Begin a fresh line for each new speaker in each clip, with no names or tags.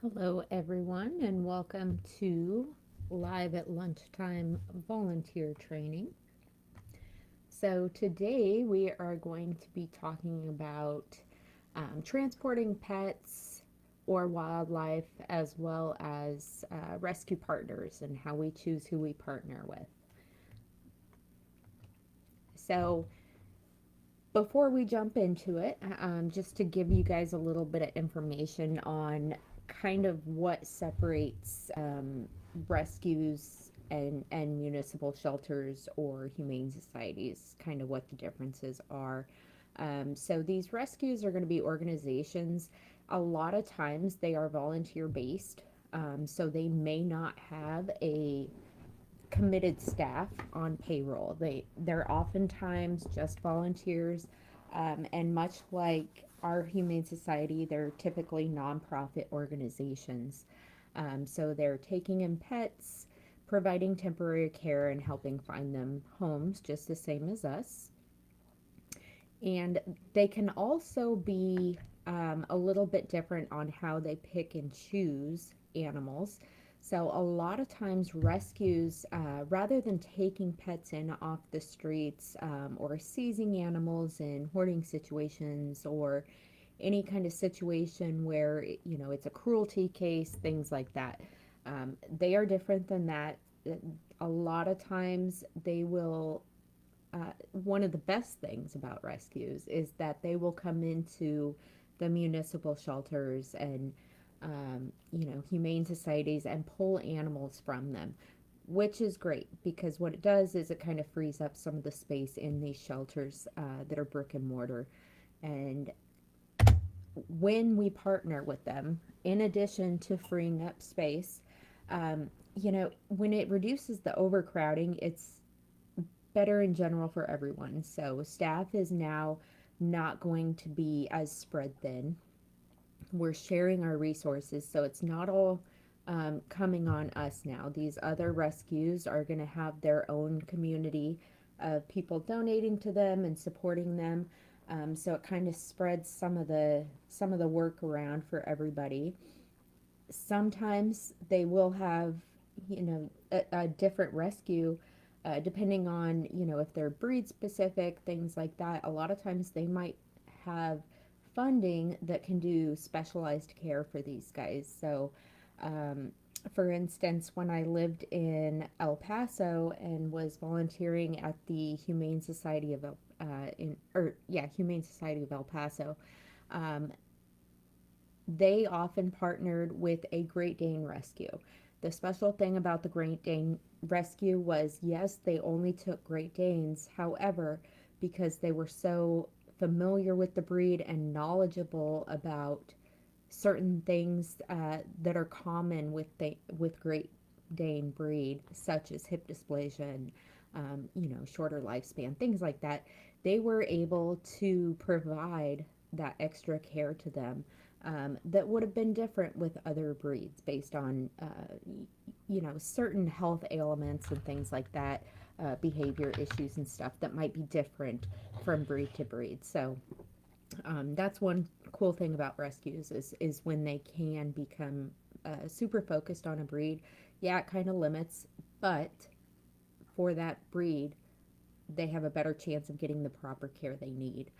Hello, everyone, and welcome to Live at Lunchtime Volunteer Training. So, today we are going to be talking about transporting pets or wildlife as well as rescue partners and how we choose who we partner with. So, before we jump into it, just to give you guys a little bit of information on kind of what separates rescues and municipal shelters or humane societies, kind of what the differences are. So these rescues are going to be organizations. A lot of times they are volunteer based, so they may not have a committed staff on payroll. They're oftentimes just volunteers, and much like our humane society, they're typically nonprofit organizations. So they're taking in pets, providing temporary care, and helping find them homes, just the same as us. And they can also be a little bit different on how they pick and choose animals. So, a lot of times, rescues, rather than taking pets in off the streets or seizing animals in hoarding situations or any kind of situation where it's a cruelty case, things like that, they are different than that. A lot of times, they will one of the best things about rescues is that they will come into the municipal shelters and humane societies and pull animals from them, which is great because what it does is it kind of frees up some of the space in these shelters that are brick and mortar. And when we partner with them, in addition to freeing up space, when it reduces the overcrowding, it's better in general for everyone. So staff is now not going to be as spread thin. We're sharing our resources, so it's not all coming on us now. These other rescues are going to have their own community of people donating to them and supporting them. So it kind of spreads some of the work around for everybody. Sometimes they will have a different rescue depending on if they're breed specific, things like that. A lot of times they might have funding that can do specialized care for these guys. So um, for instance, when I lived in El Paso and was volunteering at the Humane Society of Humane Society of El Paso, um, they often partnered with a Great Dane rescue. The special thing about the Great Dane rescue was yes, they only took Great Danes. However, because they were so familiar with the breed and knowledgeable about certain things that are common with Great Dane breed, such as hip dysplasia and shorter lifespan, things like that, they were able to provide that extra care to them that would have been different with other breeds based on certain health ailments and things like that, behavior issues and stuff that might be different from breed to breed. So that's one cool thing about rescues is when they can become super focused on a breed. Yeah, it kind of limits, but for that breed, they have a better chance of getting the proper care they need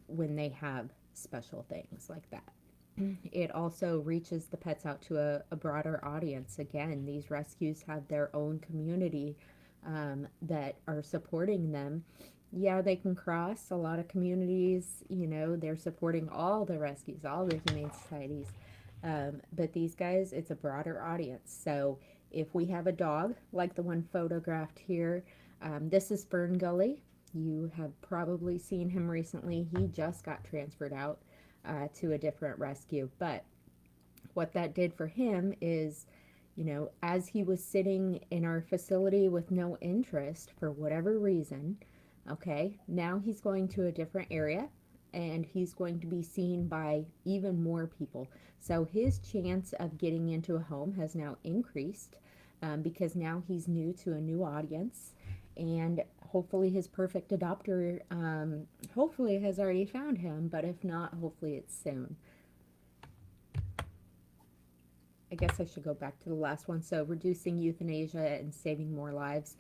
when they have special things like that. It also reaches the pets out to a broader audience. Again, these rescues have their own community that are supporting them. Yeah, they can cross a lot of communities, they're supporting all the rescues, all the humane societies. But these guys, it's a broader audience. So if we have a dog like the one photographed here, this is Fern Gully. You have probably seen him recently. He just got transferred out to a different rescue. But what that did for him is, as he was sitting in our facility with no interest for whatever reason, okay, now he's going to a different area and he's going to be seen by even more people. So his chance of getting into a home has now increased because now he's new to a new audience. And hopefully his perfect adopter hopefully has already found him, but if not, hopefully it's soon. guess I should go back to the last one. So reducing euthanasia and saving more lives.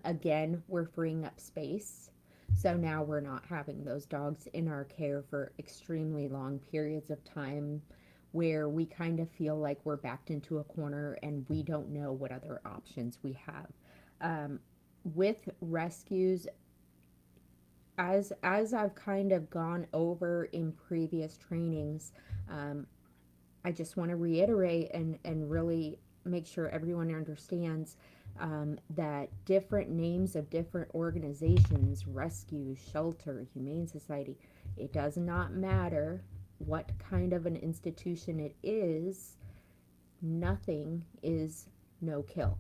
Again, we're freeing up space. So now we're not having those dogs in our care for extremely long periods of time where we kind of feel like we're backed into a corner and we don't know what other options we have. Um, with rescues, as I've kind of gone over in previous trainings, um, I just want to reiterate and really make sure everyone understands that different names of different organizations, rescue, shelter, humane society, it does not matter what kind of an institution it is, nothing is no kill.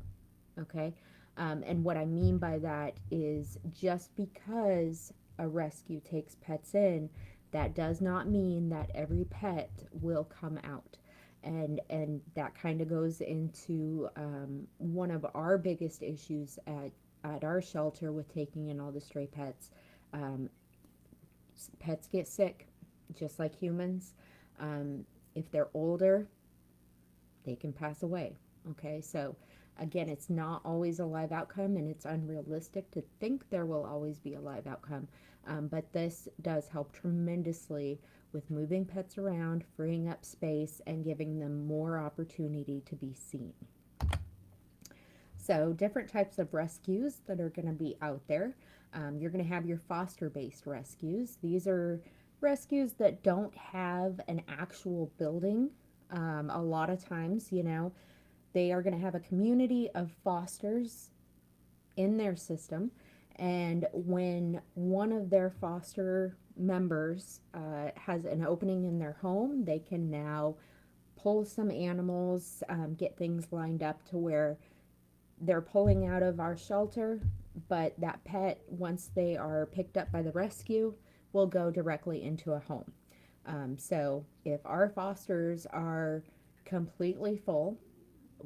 Okay? And what I mean by that is just because a rescue takes pets in, that does not mean that every pet will come out. And that kind of goes into one of our biggest issues at our shelter with taking in all the stray pets. Um, Pets get sick, just like humans. If they're older, they can pass away. Okay, so again, it's not always a live outcome, and it's unrealistic to think there will always be a live outcome. But this does help tremendously with moving pets around, freeing up space, and giving them more opportunity to be seen. So, different types of rescues that are going to be out there. You're going to have your foster based rescues. These are rescues that don't have an actual building. A lot of times, they are going to have a community of fosters in their system. And when one of their foster members has an opening in their home, they can now pull some animals, get things lined up to where they're pulling out of our shelter, but that pet, once they are picked up by the rescue, will go directly into a home. So if our fosters are completely full,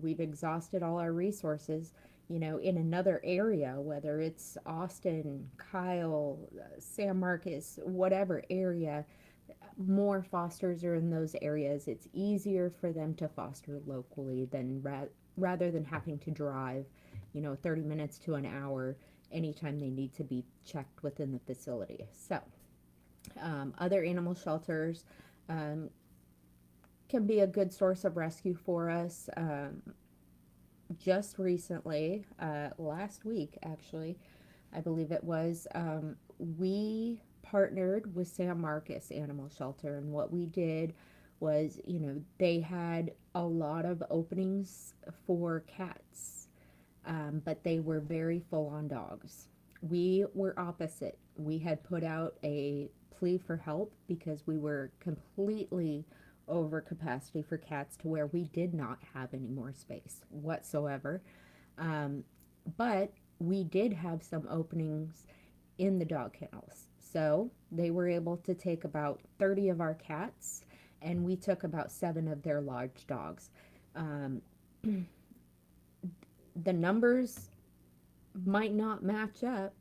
we've exhausted all our resources, in another area, whether it's Austin, Kyle, San Marcos, whatever area, more fosters are in those areas. It's easier for them to foster locally than rather than having to drive, 30 minutes to an hour anytime they need to be checked within the facility. So, other animal shelters um, can be a good source of rescue for us. Just recently, last week actually, I believe it was, we partnered with San Marcos Animal Shelter, and what we did was, they had a lot of openings for cats, but they were very full on dogs. We were opposite. We had put out a plea for help because we were completely over capacity for cats to where we did not have any more space whatsoever. Um, but we did have some openings in the dog kennels. So they were able to take about 30 of our cats, and we took about 7 of their large dogs. Um, the numbers might not match up,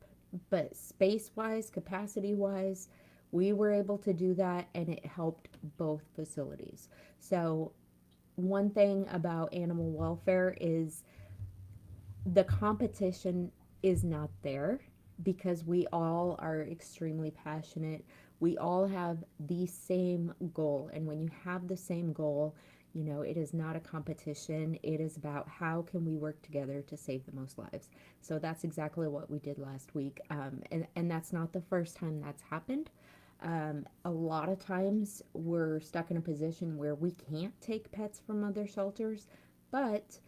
but space wise, capacity wise, we were able to do that, and it helped both facilities. So, one thing about animal welfare is the competition is not there because we all are extremely passionate. We all have the same goal. And when you have the same goal, it is not a competition. It is about how can we work together to save the most lives. So that's exactly what we did last week. And that's not the first time that's happened. A lot of times we're stuck in a position where we can't take pets from other shelters, but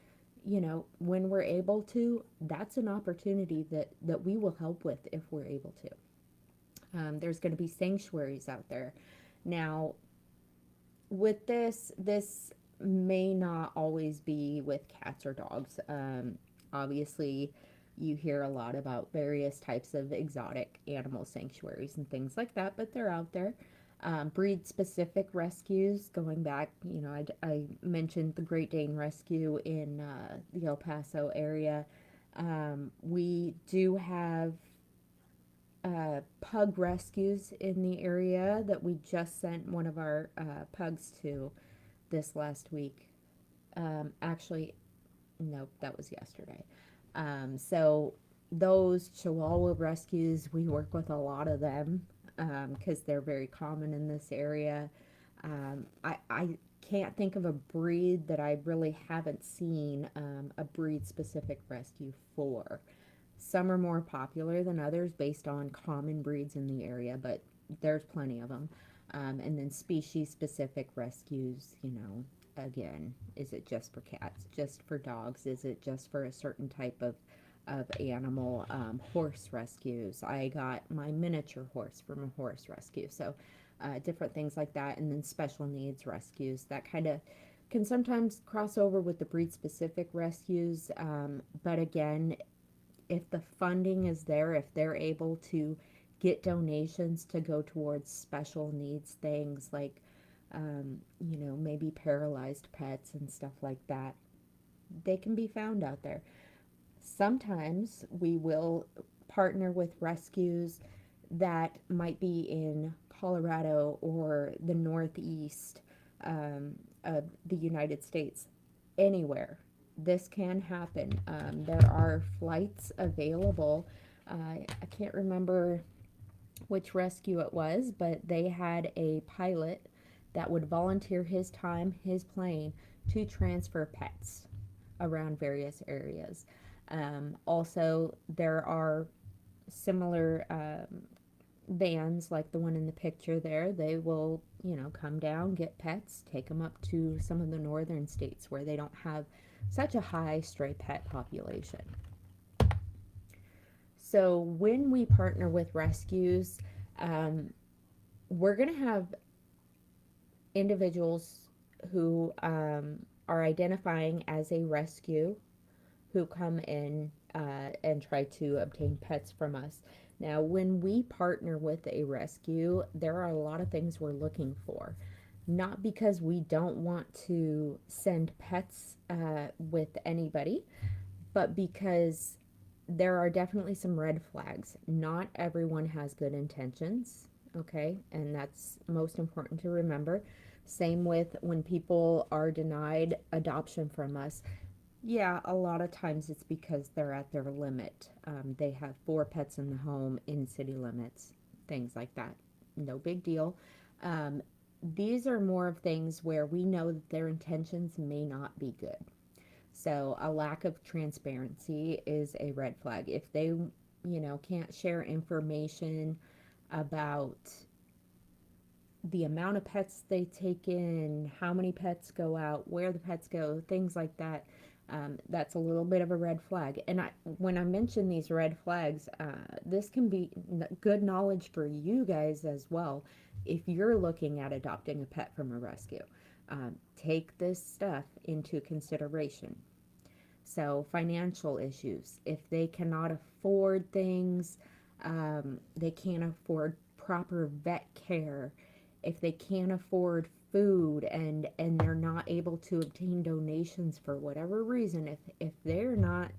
when we're able to, that's an opportunity that we will help with if we're able to. There's going to be sanctuaries out there. Now, with this may not always be with cats or dogs. Obviously, you hear a lot about various types of exotic animal sanctuaries and things like that, but they're out there. Breed specific rescues, going back, I mentioned the Great Dane Rescue in the El Paso area. We do have pug rescues in the area that we just sent one of our pugs to this last week. Actually, nope, that was yesterday. So those Chihuahua rescues, we work with a lot of them because they're very common in this area. I can't think of a breed that I really haven't seen a breed specific rescue for. Some are more popular than others based on common breeds in the area, but there's plenty of them. And then species specific rescues, again, is it just for cats, just for dogs? Is it just for a certain type of animal? Horse rescues. I got my miniature horse from a horse rescue. So different things like that. And then special needs rescues. That kind of can sometimes cross over with the breed specific rescues. But again, if the funding is there, if they're able to get donations to go towards special needs things like, maybe paralyzed pets and stuff like that, they can be found out there. Sometimes we will partner with rescues that might be in Colorado or the Northeast of the United States, anywhere. This can happen. There are flights available. I can't remember which rescue it was, but they had a pilot that would volunteer his time, his plane, to transfer pets around various areas. Also, there are similar vans like the one in the picture there. They will, come down, get pets, take them up to some of the northern states where they don't have such a high stray pet population. So when we partner with rescues, um, we're going to have individuals who are identifying as a rescue who come in and try to obtain pets from us. Now, when we partner with a rescue, there are a lot of things we're looking for. Not because we don't want to send pets with anybody, but because there are definitely some red flags. Not everyone has good intentions, okay? And that's most important to remember. Same with when people are denied adoption from us. Yeah, a lot of times it's because they're at their limit. They have four pets in the home in city limits, things like that. No big deal. Um, these are more of things where we know that their intentions may not be good. So a lack of transparency is a red flag. If they, can't share information about the amount of pets they take in, how many pets go out, where the pets go, things like that, that's a little bit of a red flag. And when I mention these red flags, this can be good knowledge for you guys as well if you're looking at adopting a pet from a rescue. Take this stuff into consideration. So, financial issues. If they cannot afford things, they can't afford proper vet care, if they can't afford food and they're not able to obtain donations for whatever reason, if they're not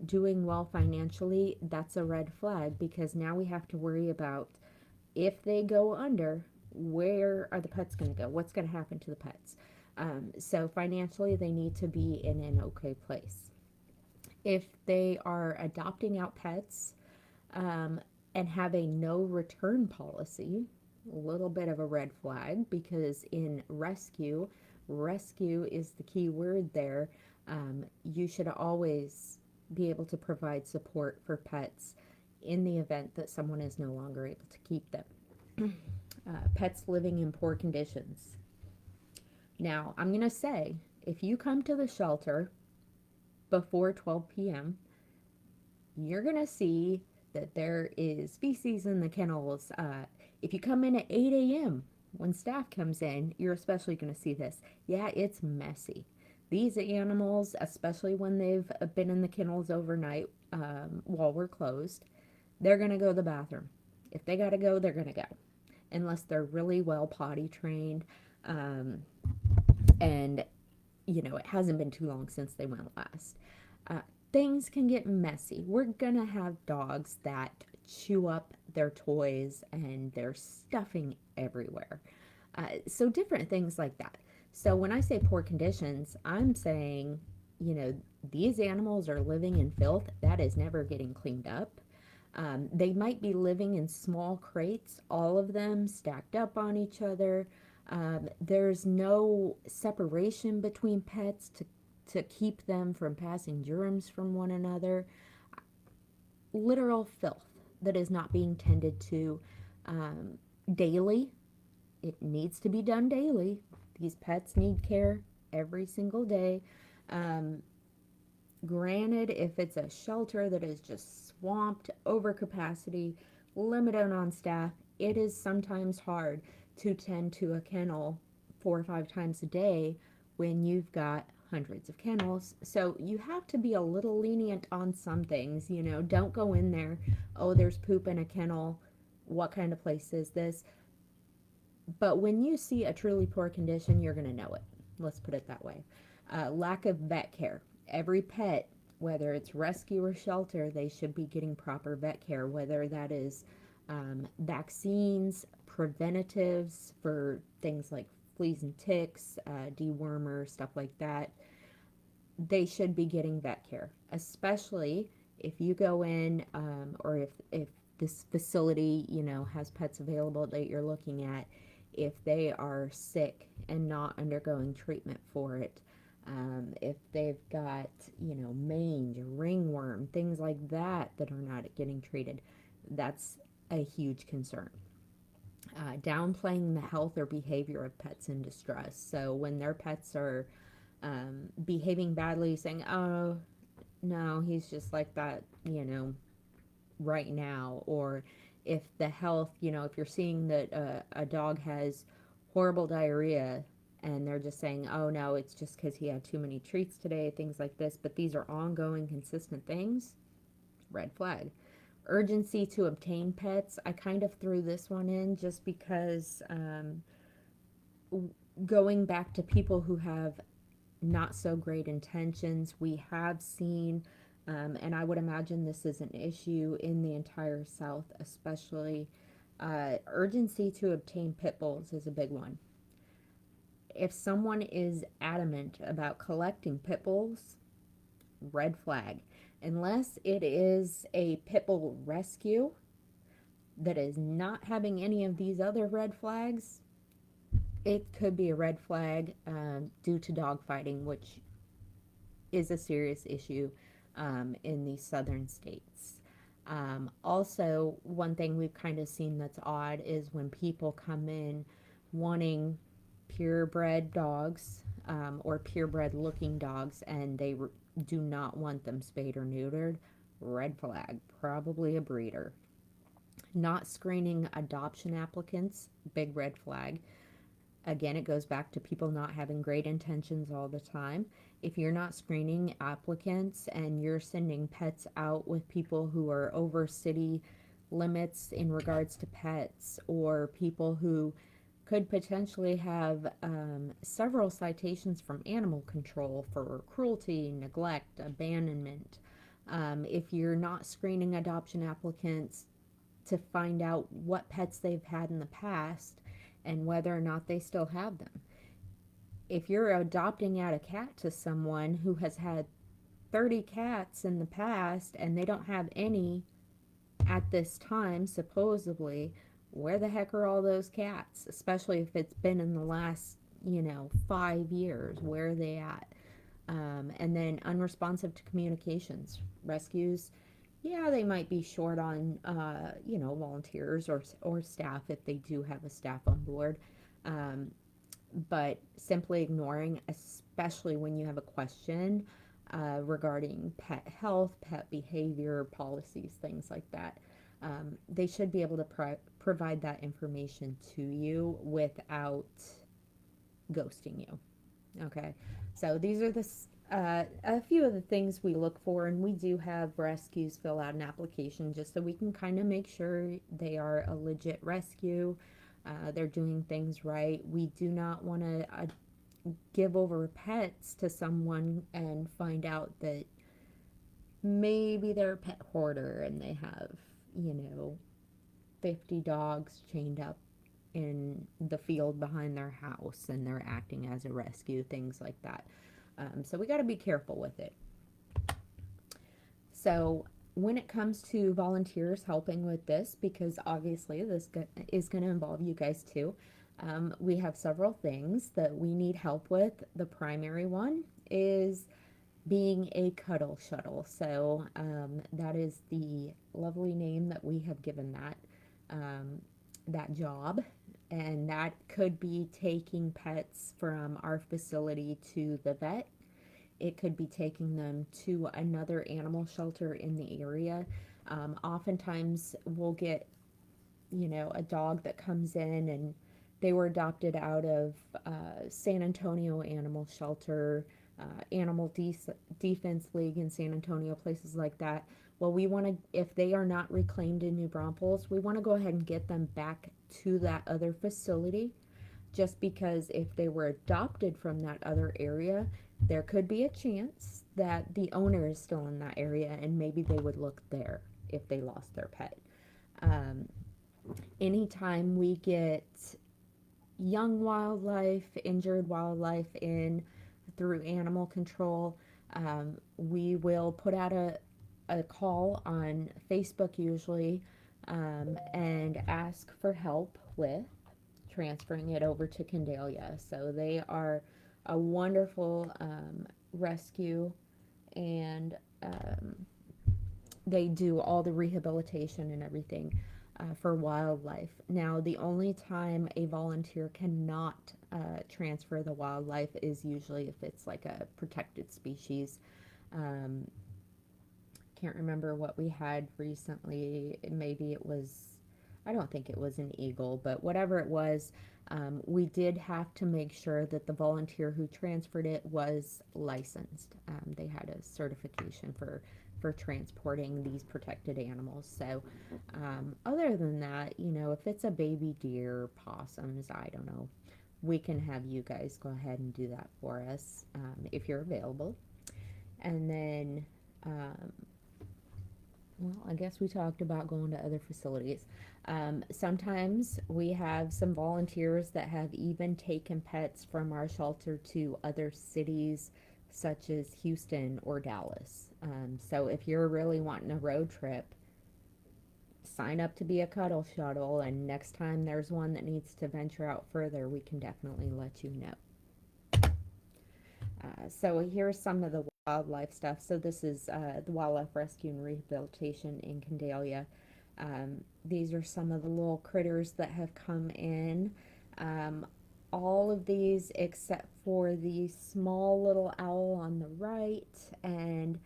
doing well financially, that's a red flag because now we have to worry about if they go under, where are the pets going to go? What's going to happen to the pets? So financially, they need to be in an okay place. If they are adopting out pets um, and have a no return policy, a little bit of a red flag because in rescue is the key word there. You should always be able to provide support for pets in the event that someone is no longer able to keep them. Pets living in poor conditions. Now, I'm going to say if you come to the shelter before 12 p.m., you're going to see that there is feces in the kennels. If you come in at 8 a.m., when staff comes in, you're especially going to see this. Yeah, it's messy. These animals, especially when they've been in the kennels overnight while we're closed, they're going to go to the bathroom. If they got to go, they're going to go. Unless they're really well potty trained. And, it hasn't been too long since they went last. Uh, Things can get messy. We're going to have dogs that chew up their toys and they're stuffing everywhere. So different things like that. So when I say poor conditions, I'm saying, you know, these animals are living in filth that is never getting cleaned up. They might be living in small crates, all of them stacked up on each other. There's no separation between pets to keep them from passing germs from one another. Literal filth that is not being tended to um, daily. It needs to be done daily. These pets need care every single day. Um, Granted, if it's a shelter that is just swamped, over capacity, limited on staff, it is sometimes hard to tend to a kennel 4 or 5 times a day when you've got hundreds of kennels. So you have to be a little lenient on some things. You know, don't go in there, oh, there's poop in a kennel. What kind of place is this? But when you see a truly poor condition, you're going to know it. Let's put it that way. Lack of vet care. Every pet, whether it's rescue or shelter, they should be getting proper vet care, whether that is vaccines, preventatives for things like fleas and ticks, dewormer, stuff like that. They should be getting vet care, especially if you go in or if this facility, you know, has pets available that you're looking at, if they are sick and not undergoing treatment for it, if they've got, you know, mange, ringworm, things like that that are not getting treated, that's a huge concern. Downplaying the health or behavior of pets in distress. So when their pets are behaving badly, saying, oh, no, he's just like that, you know, right now. Or if the health, you know, if you're seeing that a dog has horrible diarrhea and they're just saying, oh, no, it's just because he had too many treats today, things like this, but these are ongoing, consistent things, red flag. Urgency to obtain pets. I kind of threw this one in just because going back to people who have not so great intentions, we have seen, and I would imagine this is an issue in the entire South, especially. Urgency to obtain pit bulls is a big one. If someone is adamant about collecting pit bulls, red flag. Unless it is a pit bull rescue that is not having any of these other red flags, it could be a red flag due to dog fighting, which is a serious issue in these southern states. Also, one thing we've kind of seen that's odd is when people come in wanting purebred dogs or purebred looking dogs and they do not want them spayed or neutered, red flag, probably a breeder. Not screening adoption applicants, big red flag. Again, it goes back to people not having great intentions all the time. If you're not screening applicants and you're sending pets out with people who are over city limits in regards to pets, or people who could potentially have several citations from animal control for cruelty, neglect, abandonment. If you're not screening adoption applicants to find out what pets they've had in the past and whether or not they still have them. If you're adopting out a cat to someone who has had 30 cats in the past and they don't have any at this time, supposedly, where the heck are all those cats? Especially if it's been in the last, you know, 5 years. Where are they at? And then unresponsive to communications. Rescues, yeah, they might be short on, you know, volunteers or staff if they do have a staff on board. Um, but simply ignoring, especially when you have a question regarding pet health, pet behavior, policies, things like that. They should be able to provide that information to you without ghosting you. Okay, so these are a few of the things we look for, and we do have rescues fill out an application just so we can kind of make sure they are a legit rescue. They're doing things right. We do not want to give over pets to someone and find out that maybe they're a pet hoarder and they have, you know, 50 dogs chained up in the field behind their house and they're acting as a rescue, things like that. So we got to be careful with it. So when it comes to volunteers helping with this, because obviously this is going to involve you guys too, we have several things that we need help with. The primary one is being a cuddle shuttle. So that is the lovely name that we have given that job. And that could be taking pets from our facility to the vet. It could be taking them to another animal shelter in the area. Oftentimes we'll get, a dog that comes in and they were adopted out of San Antonio Animal Shelter, Animal Defense League in San Antonio, places like that. Well, we want to, if they are not reclaimed in New Braunfels, we want to go ahead and get them back to that other facility, just because if they were adopted from that other area, there could be a chance that the owner is still in that area and maybe they would look there if they lost their pet. Um, Anytime we get young wildlife, injured wildlife in through animal control, we will put out a call on Facebook usually, and ask for help with transferring it over to Candalia. So they are a wonderful rescue, and they do all the rehabilitation and everything for wildlife. Now, the only time a volunteer cannot transfer the wildlife is usually if it's like a protected species. Um, can't remember what we had recently. Maybe it was, I don't think it was an eagle, but whatever it was, we did have to make sure that the volunteer who transferred it was licensed. They had a certification for transporting these protected animals. So, other than that, if it's a baby deer, possums, I don't know, we can have you guys go ahead and do that for us if you're available. And then, well, I guess we talked about going to other facilities. Sometimes we have some volunteers that have even taken pets from our shelter to other cities, such as Houston or Dallas. So if you're really wanting a road trip, sign up to be a cuddle shuttle, and next time there's one that needs to venture out further, we can definitely let you know. So here's some of the wildlife stuff. So this is the Wildlife Rescue and Rehabilitation in Candalia. These are some of the little critters that have come in. Um, all of these except for the small little owl on the right and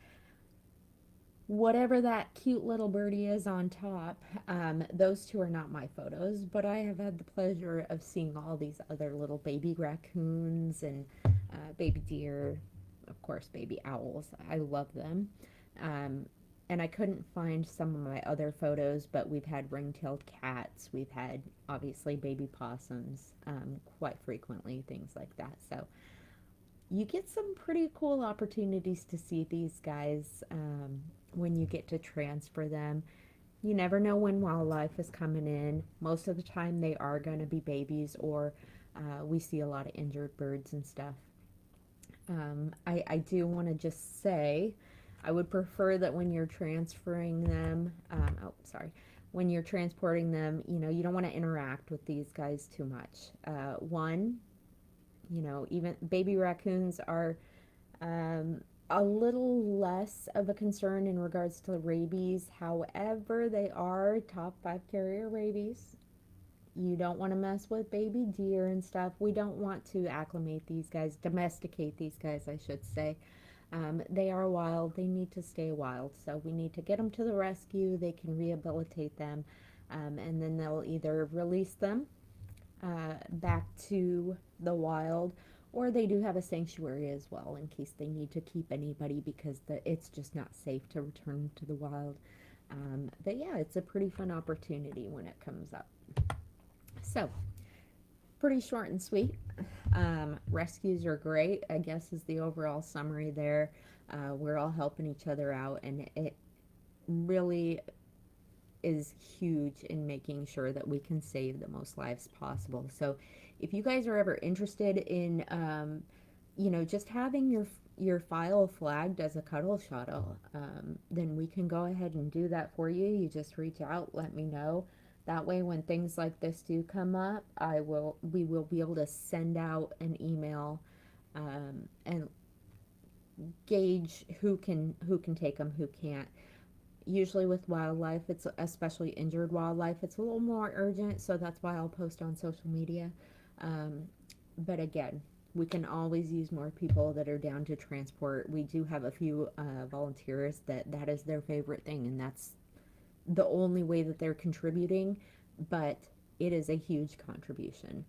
whatever that cute little birdie is on top. Those two are not my photos, but I have had the pleasure of seeing all these other little baby raccoons and baby deer, of course, baby owls. I love them. Um, and I couldn't find some of my other photos, but we've had ring-tailed cats. We've had, obviously, baby possums quite frequently, things like that. So you get some pretty cool opportunities to see these guys when you get to transfer them. You never know when wildlife is coming in. Most of the time, they are going to be babies, or we see a lot of injured birds and stuff. I do want to just say, I would prefer that when you're transferring them, when you're transporting them, you don't want to interact with these guys too much. One, even baby raccoons are a little less of a concern in regards to rabies. However, they are top 5 carrier rabies. You don't want to mess with baby deer and stuff. We don't want to acclimate these guys, domesticate these guys, I should say. They are wild. They need to stay wild. So we need to get them to the rescue. They can rehabilitate them. And then they'll either release them back to the wild, or they do have a sanctuary as well in case they need to keep anybody because it's just not safe to return to the wild. But yeah, it's a pretty fun opportunity when it comes up. So, pretty short and sweet. Rescues are great, I guess, is the overall summary there. We're all helping each other out, and it really is huge in making sure that we can save the most lives possible. So if you guys are ever interested in, just having your file flagged as a cuddle shuttle, then we can go ahead and do that for you. You just reach out, let me know. That way, when things like this do come up, we will be able to send out an email, and gauge who can take them, who can't. Usually with wildlife, it's especially injured wildlife, it's a little more urgent, so that's why I'll post on social media. Um, but again, we can always use more people that are down to transport. We do have a few volunteers that is their favorite thing, and that's the only way that they're contributing, but it is a huge contribution,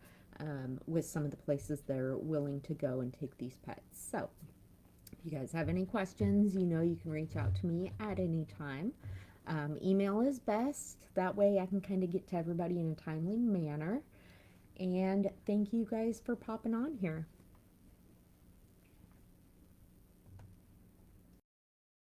with some of the places they're willing to go and take these pets. So if you guys have any questions, you can reach out to me at any time. Email is best. That way I can kind of get to everybody in a timely manner. And thank you guys for popping on here.